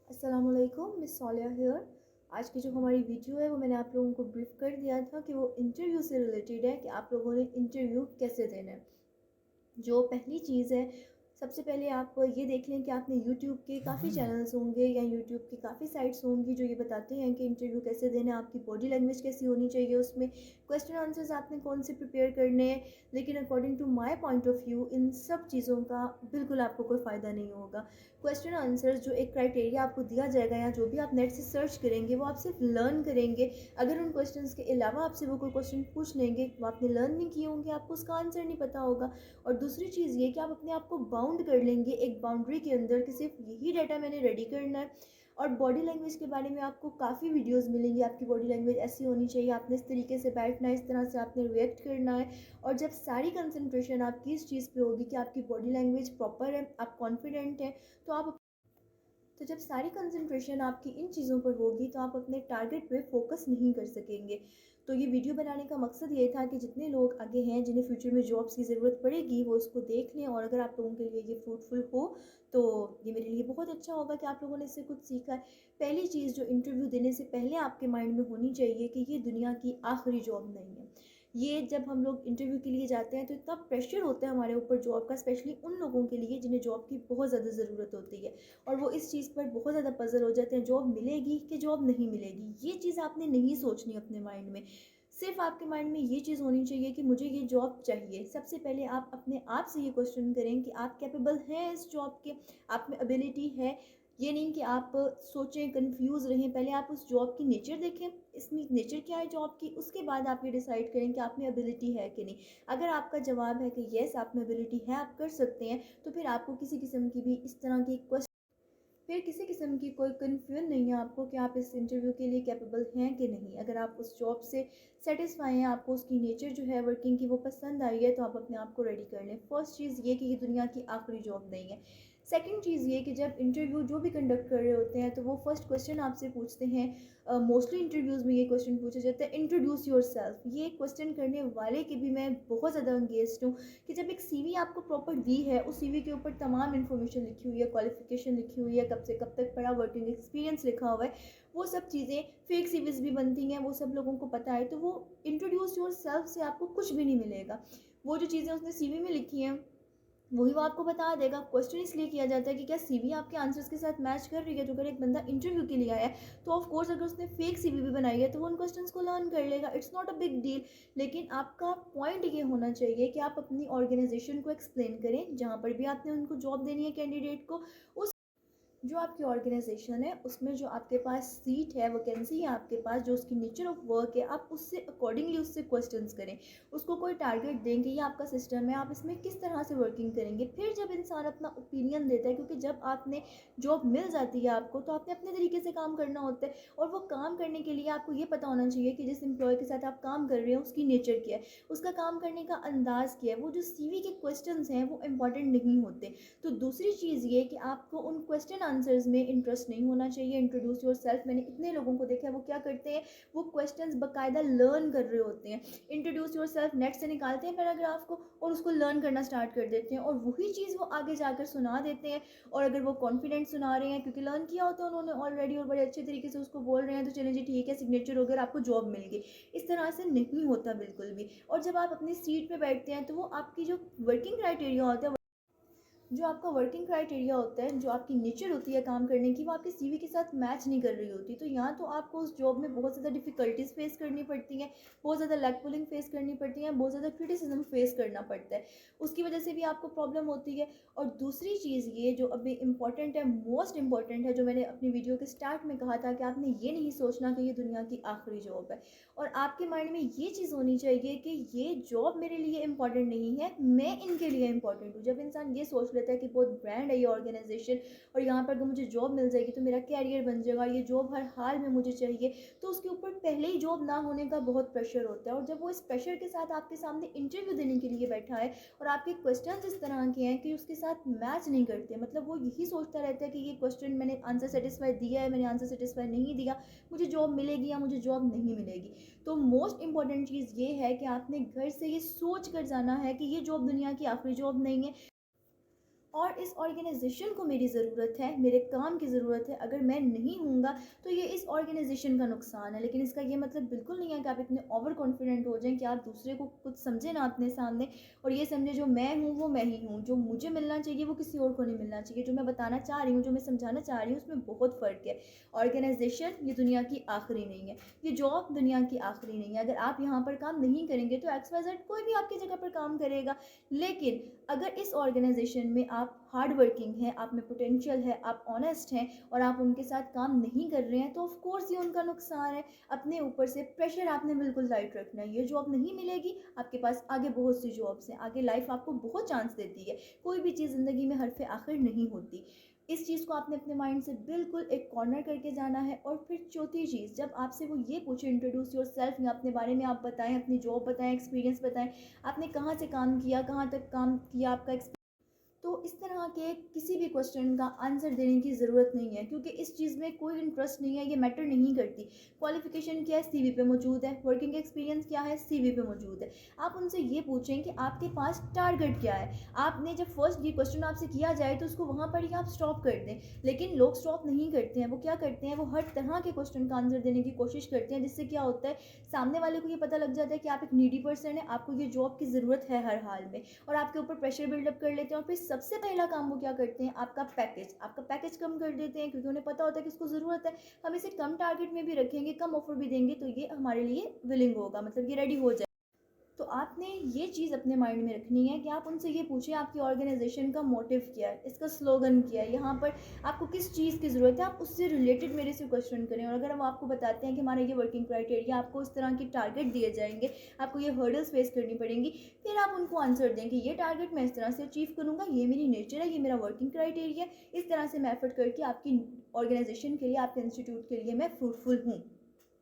अस्सलामुअलैकुम, miss Saliya here. आज की जो हमारी वीडियो है वो मैंने आप लोगों को ब्रीफ कर दिया था कि वो इंटरव्यू से रिलेटेड है कि आप लोगों ने इंटरव्यू कैसे देना है। जो पहली चीज़ है, सबसे पहले आप ये देख लें कि आपने यूट्यूब के काफ़ी चैनल्स होंगे या यूट्यूब की काफ़ी साइट्स होंगी जो ये बताते हैं कि इंटरव्यू कैसे देना है, आपकी बॉडी लैंग्वेज कैसी होनी चाहिए, उसमें क्वेश्चन आंसर्स आपने कौन से प्रिपेयर करने हैं। लेकिन according to my point of view इन सब चीज़ों का बिल्कुल आपको कोई फ़ायदा नहीं होगा। क्वेश्चन आंसर्स जो एक क्राइटेरिया आपको दिया जाएगा या जो भी आप नेट से सर्च करेंगे वो आप सिर्फ लर्न करेंगे। अगर उन क्वेश्चंस के अलावा आपसे वो कोई क्वेश्चन पूछ लेंगे, वो आपने लर्न नहीं किए होंगे, आपको उसका आंसर नहीं पता होगा। और दूसरी चीज़ ये कि आप अपने आप को बाउंड कर लेंगे एक बाउंड्री के अंदर कि सिर्फ यही डाटा मैंने रेडी करना है। और बॉडी लैंग्वेज के बारे में आपको काफ़ी वीडियोस मिलेंगी, आपकी बॉडी लैंग्वेज ऐसी होनी चाहिए, आपने इस तरीके से बैठना है, इस तरह से आपने रिएक्ट करना है। और जब सारी कंसंट्रेशन आपकी इस चीज़ पे होगी कि आपकी बॉडी लैंग्वेज प्रॉपर है, आप कॉन्फिडेंट हैं, तो जब सारी कंसंट्रेशन आपकी इन चीज़ों पर होगी तो आप अपने टारगेट पे फोकस नहीं कर सकेंगे। तो ये वीडियो बनाने का मकसद ये था कि जितने लोग आगे हैं जिन्हें फ्यूचर में जॉब्स की ज़रूरत पड़ेगी वो इसको देख लें, और अगर आप लोगों के लिए ये फ्रूटफुल हो तो ये मेरे लिए बहुत अच्छा होगा कि आप लोगों ने इससे कुछ सीखा है। पहली चीज़ जो इंटरव्यू देने से पहले आपके माइंड में होनी चाहिए कि ये दुनिया की आखिरी जॉब नहीं है। ये जब हम लोग इंटरव्यू के लिए जाते हैं तो इतना प्रेशर होता है हमारे ऊपर जॉब का, स्पेशली उन लोगों के लिए जिन्हें जॉब की बहुत ज़्यादा ज़रूरत होती है। और वो इस चीज़ पर बहुत ज़्यादा पज़ल हो जाते हैं, जॉब मिलेगी कि जॉब नहीं मिलेगी। ये चीज़ आपने नहीं सोचनी अपने माइंड में। सिर्फ आपके माइंड में ये चीज़ होनी चाहिए कि मुझे ये जॉब चाहिए। सबसे पहले आप अपने आप से ये क्वेश्चन करें कि आप कैपेबल हैं इस जॉब के, आप में एबिलिटी है। ये नहीं कि आप सोचें, कंफ्यूज रहें। पहले आप उस जॉब की नेचर देखें, इसमें नेचर क्या है जॉब की, उसके बाद आप ये डिसाइड करें कि आप में एबिलिटी है कि नहीं। अगर आपका जवाब है कि येस आप में एबिलिटी है, आप कर सकते हैं, तो फिर आपको किसी किस्म की भी इस तरह की फिर किसी किस्म की कोई कन्फ्यूजन नहीं है आपको कि आप इस इंटरव्यू के लिए कैपेबल हैं कि नहीं। अगर आप उस जॉब से सेटिस्फाई हैं, आपको उसकी नेचर जो है वर्किंग की वो पसंद आई है, तो आप अपने आप को रेडी कर लें। फर्स्ट चीज़ ये कि ये दुनिया की आखिरी जॉब नहीं है। सेकंड चीज़ ये कि जब इंटरव्यू जो भी कंडक्ट कर रहे होते हैं तो वो फर्स्ट क्वेश्चन आपसे पूछते हैं, मोस्टली इंटरव्यूज़ में ये क्वेश्चन पूछा जाता है, इंट्रोड्यूस योर सेल्फ। ये क्वेश्चन करने वाले की भी मैं बहुत ज़्यादा अंगेज्ड हूँ कि जब एक सीवी आपको प्रॉपर दी है, उस सीवी के ऊपर तमाम इन्फॉर्मेशन लिखी हुई है, क्वालिफिकेशन लिखी हुई है, कब से कब तक पढ़ा, वर्किंग एक्सपीरियंस लिखा हुआ है, वो सब चीज़ें फेक सीवीज भी बनती हैं, वो सब लोगों को पता है। तो वो इंट्रोड्यूस योर सेल्फ से आपको कुछ भी नहीं मिलेगा। वो जो चीज़ें उसने सीवी में लिखी हैं वही वो आपको बता देगा। क्वेश्चन इसलिए किया जाता है कि क्या सीवी आपके आंसर्स के साथ मैच कर रही है। तो अगर एक बंदा इंटरव्यू के लिए आया है तो ऑफ कोर्स अगर उसने फेक सीवी भी बनाई है तो वो उन क्वेश्चंस को लर्न कर लेगा, it's not a big deal. लेकिन आपका पॉइंट ये होना चाहिए कि आप अपनी ऑर्गेनाइजेशन को एक्सप्लेन करें, जहाँ पर भी आपने उनको जॉब देनी है कैंडिडेट को, उस जो आपकी ऑर्गेनाइजेशन है उसमें जो आपके पास सीट है, वैकेंसी है आपके पास, जो उसकी नेचर ऑफ वर्क है, आप उससे अकॉर्डिंगली उससे क्वेश्चंस करें। उसको कोई टारगेट दें कि ये आपका सिस्टम है, आप इसमें किस तरह से वर्किंग करेंगे। फिर जब इंसान अपना ओपिनियन देता है, क्योंकि जब आपने जॉब मिल जाती है आपको तो आपने अपने तरीके से काम करना होता है। और वो काम करने के लिए आपको ये पता होना चाहिए कि जिस एम्प्लॉय के साथ आप काम कर रहे हैं उसकी नेचर क्या है, उसका काम करने का अंदाज़ क्या है। वो जो सीवी के क्वेश्चन हैं वो इंपॉर्टेंट नहीं होते। तो दूसरी चीज़ ये कि आपको उन क्वेश्चन आंसर्स में इंटरेस्ट नहीं होना चाहिए। इंट्रोड्यूस योर सेल्फ, मैंने इतने लोगों को देखा है वो क्या करते हैं, वो क्वेश्चंस बाकायदा लर्न कर रहे होते हैं। इंट्रोड्यूस योर सेल्फ नेट से निकालते हैं पैराग्राफ को और उसको लर्न करना स्टार्ट कर देते हैं, और वही चीज़ वो आगे जाकर सुना देते हैं। और अगर वो कॉन्फिडेंट सुना रहे हैं क्योंकि लर्न किया होता है उन्होंने ऑलरेडी और बड़े अच्छे तरीके से उसको बोल रहे हैं, तो चलें जी ठीक है, सिग्नेचर हो गया, आपको जॉब मिल गई। इस तरह से नहीं होता बिल्कुल भी। और जब आप अपनी सीट पे बैठते हैं तो वो आपकी जो वर्किंग क्राइटेरिया होता है, जो आपका वर्किंग क्राइटेरिया होता है, जो आपकी नेचर होती है काम करने की, वो आपके सीवी के साथ मैच नहीं कर रही होती। तो यहाँ तो आपको उस जॉब में बहुत ज़्यादा डिफ़िकल्टीज फेस करनी पड़ती हैं, बहुत ज़्यादा लैग पुलिंग फेस करनी पड़ती है, बहुत ज़्यादा क्रिटिसिज्म फेस करना पड़ता है। उसकी वजह से भी आपको प्रॉब्लम होती है। और दूसरी चीज़ ये जो अभी इंपॉर्टेंट है, मोस्ट इंपॉर्टेंट है, जो मैंने अपनी वीडियो के स्टार्ट में कहा था कि आपने ये नहीं सोचना कि ये दुनिया की आखिरी जॉब है। और आपके माइंड में ये चीज़ होनी चाहिए कि ये जॉब मेरे लिए इम्पॉर्टेंट नहीं है, मैं इनके लिए इम्पॉर्टेंट हूँ। जब इंसान ये सोच लेता है कि बहुत ब्रांड है ये ऑर्गेनाइजेशन और यहाँ पर अगर मुझे जॉब मिल जाएगी तो मेरा कैरियर बन जाएगा, ये जॉब हर हाल में मुझे चाहिए, तो उसके ऊपर पहले ही जॉब ना होने का बहुत प्रेशर होता है। और जब वो इस प्रेशर के साथ आपके सामने इंटरव्यू देने के लिए बैठा है और आपके क्वेश्चन इस तरह के हैं कि उसके साथ मैच नहीं करते, मतलब वो यही सोचता रहता है कि ये क्वेश्चन मैंने आंसर सेटिस्फाई दिया है, मैंने आंसर सेटिस्फाई नहीं दिया, मुझे जॉब मिलेगी या मुझे जॉब नहीं मिलेगी। तो मोस्ट इंपॉर्टेंट चीज़ ये है कि आपने घर से ये सोच कर जाना है कि ये जॉब दुनिया की आखिरी जॉब नहीं है। और इस ऑर्गेनाइजेशन को मेरी ज़रूरत है, मेरे काम की ज़रूरत है। अगर मैं नहीं हूँगा तो ये इस ऑर्गेनाइजेशन का नुकसान है। लेकिन इसका ये मतलब बिल्कुल नहीं है कि आप इतने ओवर कॉन्फिडेंट हो जाएं कि आप दूसरे को कुछ समझे ना अपने सामने, और ये समझे जो मैं हूँ वो मैं ही हूँ, जो मुझे मिलना चाहिए वो किसी और को नहीं मिलना चाहिए। जो मैं बताना चाह रही हूँ, जो मैं समझाना चाह रही हूँ, उसमें बहुत फ़र्क है। ऑर्गेनाइजेशन ये दुनिया की आखिरी नहीं है, ये जॉब दुनिया की आखिरी नहीं है। अगर आप यहाँ पर काम नहीं करेंगे तो XYZ कोई भी आपकी जगह पर काम करेगा। लेकिन अगर इस ऑर्गेनाइजेशन में आप हार्ड वर्किंग हैं, आप में पोटेंशियल है, आप ऑनेस्ट हैं और आप उनके साथ काम नहीं कर रहे हैं, तो ऑफ कोर्स ये उनका नुकसान है। अपने ऊपर से प्रेशर आपने बिल्कुल लाइट रखना है। ये जॉब नहीं मिलेगी, आपके पास आगे बहुत सी जॉब्स हैं, आगे लाइफ आपको बहुत चांस देती है। कोई भी चीज़ ज़िंदगी में हर पे आखिर नहीं होती। इस चीज़ को आपने अपने माइंड से बिल्कुल एक कॉर्नर करके जाना है। और फिर चौथी चीज़, जब आपसे वो ये पूछे इंट्रोड्यूस योर सेल्फ या अपने बारे में आप बताएं, अपनी जॉब बताएं, एक्सपीरियंस बताएं, आपने कहाँ से काम किया, कहाँ तक काम किया, आपका तो इस तरह के किसी भी क्वेश्चन का आंसर देने की ज़रूरत नहीं है, क्योंकि इस चीज़ में कोई इंटरेस्ट नहीं है, ये मैटर नहीं करती। क्वालिफिकेशन क्या है, सीवी पे मौजूद है। वर्किंग एक्सपीरियंस क्या है, सीवी पे मौजूद है। आप उनसे ये पूछें कि आपके पास टारगेट क्या है। आपने जब फर्स्ट ये क्वेश्चन आपसे किया जाए तो उसको वहाँ पर ही आप स्टॉप कर दें। लेकिन लोग स्टॉप नहीं करते हैं। वो क्या करते हैं, वो हर तरह के क्वेश्चन का आंसर देने की कोशिश करते हैं, जिससे क्या होता है, सामने वाले को ये पता लग जाता है कि आप एक नीडी पर्सन है, आपको ये जॉब की ज़रूरत है हर हाल में, और आपके ऊपर प्रेशर बिल्डअप कर लेते हैं। और फिर सबसे पहला काम वो क्या करते हैं, आपका पैकेज कम कर देते हैं, क्योंकि उन्हें पता होता है कि इसको ज़रूरत है। हम इसे कम टारगेट में भी रखेंगे, कम ऑफर भी देंगे, तो ये हमारे लिए विलिंग होगा, मतलब ये रेडी हो जाए। तो आपने ये चीज़ अपने माइंड में रखनी है कि आप उनसे ये पूछें आपकी ऑर्गेनाइजेशन का मोटिव क्या है, इसका स्लोगन क्या है, यहाँ पर आपको किस चीज़ की ज़रूरत है। आप उससे रिलेटेड मेरे से क्वेश्चन करें, और अगर हम आपको बताते हैं कि हमारा ये वर्किंग क्राइटेरिया, आपको इस तरह की टारगेट दिए जाएंगे, आपको ये हर्डल्स फेस करनी पड़ेंगी, फिर आप उनको आंसर दें कि ये टारगेट मैं इस तरह से अचीव करूँगा, ये मेरी नेचर है, ये मेरा वर्किंग क्राइटेरिया, इस तरह से मैं एफर्ट करके आपकी ऑर्गेनाइजेशन के लिए, आपके इंस्टीट्यूट के लिए मैं फ्रूटफुल हूँ।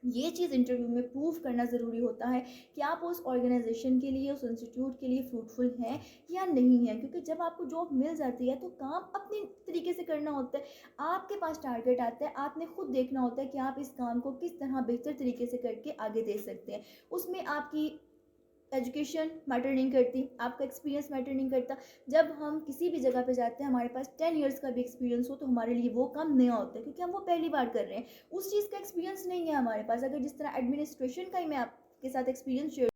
ये चीज़ इंटरव्यू में प्रूव करना ज़रूरी होता है कि आप उस ऑर्गेनाइजेशन के लिए, उस इंस्टीट्यूट के लिए फ्रूटफुल हैं या नहीं हैं। क्योंकि जब आपको जॉब मिल जाती है तो काम अपने तरीके से करना होता है। आपके पास टारगेट आता है, आपने खुद देखना होता है कि आप इस काम को किस तरह बेहतर तरीके से करके आगे दे सकते हैं। उसमें आपकी एजुकेशन मैटर नहीं करती, आपका एक्सपीरियंस मैटर नहीं करता। जब हम किसी भी जगह पे जाते हैं, हमारे पास 10 इयर्स का भी एक्सपीरियंस हो, तो हमारे लिए वो काम नया होता है, क्योंकि हम वो पहली बार कर रहे हैं। उस चीज़ का एक्सपीरियंस नहीं है हमारे पास। अगर जिस तरह एडमिनिस्ट्रेशन का ही मैं आपके साथ एक्सपीरियंस शेयर,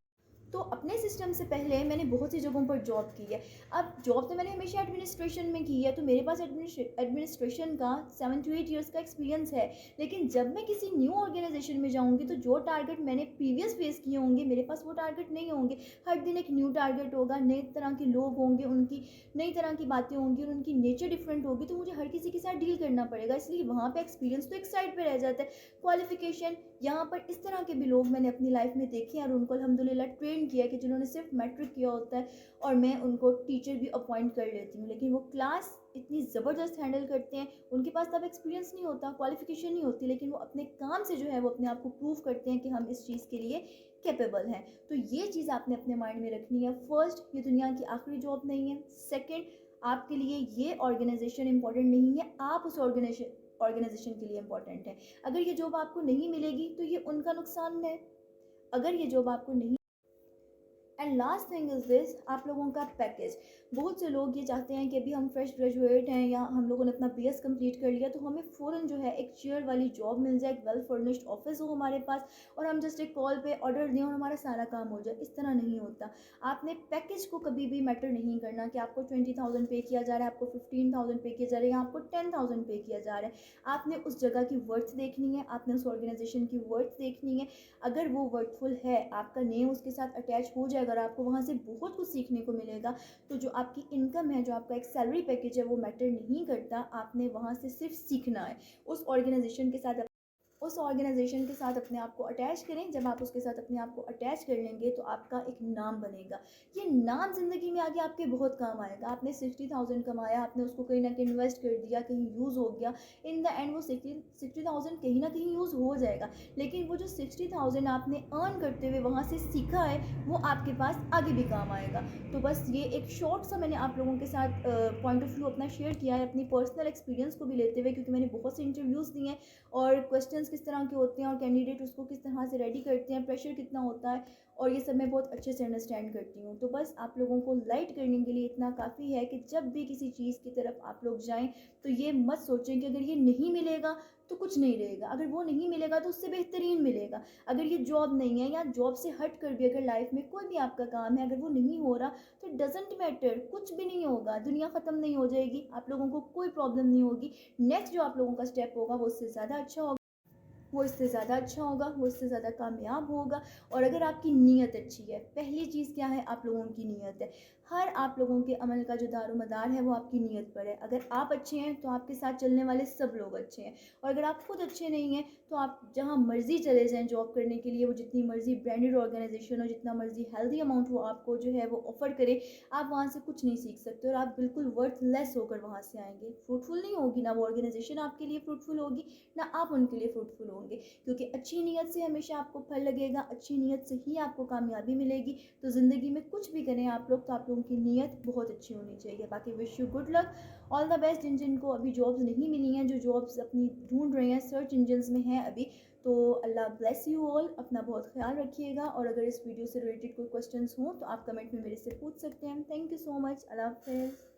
तो अपने सिस्टम से पहले मैंने बहुत सी जगहों पर जॉब की है। अब जॉब तो मैंने हमेशा एडमिनिस्ट्रेशन में की है, तो मेरे पास एडमिनिस्ट्रेशन का 7 to 8 ईयर्स का एक्सपीरियंस है। लेकिन जब मैं किसी न्यू ऑर्गेनाइजेशन में जाऊंगी, तो जो टारगेट मैंने प्रीवियस फेस किए होंगे, मेरे पास वो टारगेट नहीं होंगे। हर दिन एक न्यू टारगेट होगा, नए तरह के लोग होंगे, उनकी नई तरह की बातें होंगी, और उनकी नेचर डिफरेंट होगी, तो मुझे हर किसी के साथ डील करना पड़ेगा। इसलिए वहाँ पर एक्सपीरियंस तो एक साइड पर रह जाता है। क्वालिफिकेशन, यहाँ पर इस तरह के भी लोग मैंने अपनी लाइफ में देखे हैं और उनको अल्हम्दुलिल्लाह ट्रेन किया कि जिन्होंने सिर्फ मैट्रिक किया होता है, और मैं उनको टीचर भी अपॉइंट कर लेती हूँ, लेकिन वो क्लास इतनी ज़बरदस्त हैंडल करते हैं। उनके पास तब एक्सपीरियंस नहीं होता, क्वालिफिकेशन नहीं होती, लेकिन वो अपने काम से जो है वो अपने आप को प्रूव करते हैं कि हम इस चीज़ के लिए कैपेबल हैं। तो ये चीज़ आपने अपने माइंड में रखनी है। फर्स्ट, ये दुनिया की आखिरी जॉब नहीं है। सेकेंड, आपके लिए ये ऑर्गेनाइजेशन इंपॉर्टेंट नहीं है, आप उस ऑर्गेनाइजेशन के लिए इंपॉर्टेंट है। अगर ये जॉब आपको नहीं मिलेगी तो ये उनका नुकसान है। अगर ये जॉब आपको नहीं, and last thing is this, आप लोगों का पैकेज। बहुत से लोग ये चाहते हैं कि अभी हम फ्रेश ग्रेजुएट हैं या हम लोगों ने अपना BS कंप्लीट कर लिया, तो हमें फ़ौरन जो है एक चेयर वाली जॉब मिल जाए, एक वेल फर्निश्ड ऑफिस हो हमारे पास, और हम जस्ट एक कॉल पे ऑर्डर दें और हमारा सारा काम हो जाए। इस तरह नहीं होता। आपने पैकेज को कभी भी मैटर नहीं करना कि आपको 20,000 पे किया जा रहा है, आपको 15,000 पे किया जा रहा है, या आपको 10,000 पे किया जा रहा है। आपने उस जगह की वर्थ देखनी है, आपने उस ऑर्गेनाइजेशन की वर्थ देखनी है। अगर वो वर्थफुल है, आपका नेम उसके साथ अटैच हो जाएगा और आपको वहाँ से बहुत कुछ सीखने को मिलेगा, तो जो आपकी इनकम है, जो आपका एक सैलरी पैकेज है, वो मैटर नहीं करता। आपने वहाँ से सिर्फ सीखना है। उस ऑर्गेनाइजेशन के साथ अपने आप को अटैच करें। जब आप उसके साथ अपने आप को अटैच कर लेंगे तो आपका एक नाम बनेगा। ये नाम ज़िंदगी में आगे आपके बहुत काम आएगा। आपने 60,000 कमाया, आपने उसको कहीं ना कहीं इन्वेस्ट कर दिया, कहीं यूज़ हो गया, इन द एंड वो 60,000 कहीं ना कहीं यूज़ हो जाएगा। लेकिन वो जो 60,000 आपने अर्न करते हुए वहाँ से सीखा है, वो आपके पास आगे भी काम आएगा। तो बस ये एक शॉर्ट सा मैंने आप लोगों के साथ पॉइंट ऑफ व्यू अपना शेयर किया है, अपनी पर्सनल एक्सपीरियंस को भी लेते हुए, क्योंकि मैंने बहुत से इंटरव्यूज़ दिए हैं और क्वेश्चन क्वेश्चंस किस तरह के होते हैं और कैंडिडेट उसको किस तरह से रेडी करते हैं, प्रेशर कितना होता है, और ये सब मैं बहुत अच्छे से अंडरस्टैंड करती हूँ। तो बस आप लोगों को लाइट करने के लिए इतना काफ़ी है कि जब भी किसी चीज़ की तरफ आप लोग जाएं तो ये मत सोचें कि अगर ये नहीं मिलेगा तो कुछ नहीं रहेगा, अगर वो नहीं मिलेगा तो उससे बेहतरीन मिलेगा। अगर ये जॉब नहीं है या जॉब से हट कर भी अगर लाइफ में कोई भी आपका काम है अगर वो नहीं हो रहा तो डजेंट मैटर, कुछ भी नहीं होगा, दुनिया ख़त्म नहीं हो जाएगी, आप लोगों को कोई प्रॉब्लम नहीं होगी। नेक्स्ट जो आप लोगों का स्टेप होगा वो उससे ज़्यादा अच्छा होगा, वो इससे ज़्यादा अच्छा होगा, वो इससे ज़्यादा कामयाब होगा। और अगर आपकी नीयत अच्छी है, पहली चीज़ क्या है, आप लोगों की नीयत है। हर आप लोगों के अमल का जो दारोमदार है वो आपकी नीयत पर है। अगर आप अच्छे हैं तो आपके साथ चलने वाले सब लोग अच्छे हैं, और अगर आप खुद अच्छे नहीं हैं तो आप जहाँ मर्ज़ी चले जाएँ जॉब करने के लिए, वो जितनी मर्ज़ी ब्रांडेड ऑर्गेनाइजेशन हो, जितना मर्ज़ी हेल्दी अमाउंट वो आपको जो है वो ऑफ़र करे, आप वहाँ से कुछ नहीं सीख सकते और आप बिल्कुल वर्थलेस होकर वहाँ से आएंगे। फ्रूटफुल नहीं होगी, ना वो ऑर्गेनाइजेशन आपके लिए फ्रूटफुल होगी, ना आप उनके लिए फ्रूटफुल होंगे। क्योंकि अच्छी नीयत से हमेशा आपको फल लगेगा, अच्छी नीयत से ही आपको कामयाबी मिलेगी। तो ज़िंदगी में कुछ भी करें आप लोग, तो आप लोगों की नीयत बहुत अच्छी होनी चाहिए। बाकी wish you good luck, all the best. जिन जिनको अभी जॉब्स नहीं मिली हैं, जो जॉब्स अपनी ढूंढ रहे हैं, सर्च इंजन्स में हैं अभी, तो अल्लाह ब्लेस यू ऑल। अपना बहुत ख्याल रखिएगा, और अगर इस वीडियो से रिलेटेड कोई क्वेश्चंस हों तो आप कमेंट में मेरे से पूछ सकते हैं। Thank you so much. अल्लाह हाफ़िज़।